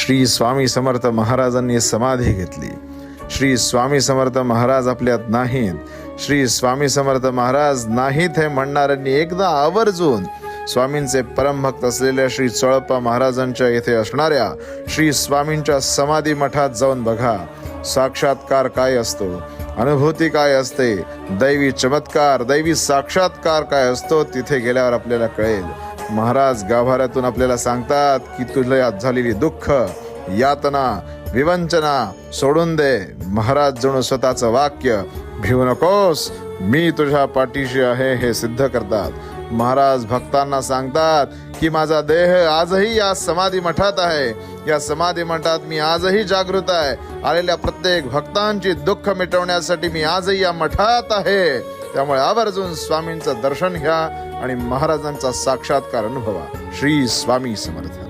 श्री स्वामी समर्थ महाराजांनी समाधी घेतली. श्री स्वामी समर्थ महाराज आपल्यात नाहीत, श्री स्वामी समर्थ महाराज नाहीत हे म्हणणाऱ्यांनी एकदा आवर्जून स्वामींचे परमभक्त असलेल्या श्री चोळप्पा महाराजांच्या येथे असणाऱ्या श्री स्वामींच्या समाधी मठात जाऊन बघा. साक्षात्कार काय असतो, अनुभूती काय असते, दैवी चमत्कार, दैवी साक्षात्कार काय असतो, तिथे गेल्यावर आपल्याला कळेल. महाराज गाभाऱ्यातून आपल्याला सांगतात की तुला झालेली दुःख, यातना, विवंचना सोडून दे. महाराज जणू स्वतःचं वाक्य, भिवू नकोस, मी तुझ्या पाठीशी आहे, हे सिद्ध करतात. महाराज भक्तांना सांगतात की माझा देह आजही या समाधी मठात आहे, या समाधी मठात मी आजही जागृत आहे. आलेल्या प्रत्येक भक्तांची दुःख मिटवण्यासाठी मी आजही या मठात आहे. त्यामुळे आवर्जून स्वामींचं दर्शन घ्या आणि महाराजांचा साक्षात्कार अनुभवा. श्री स्वामी समर्थ.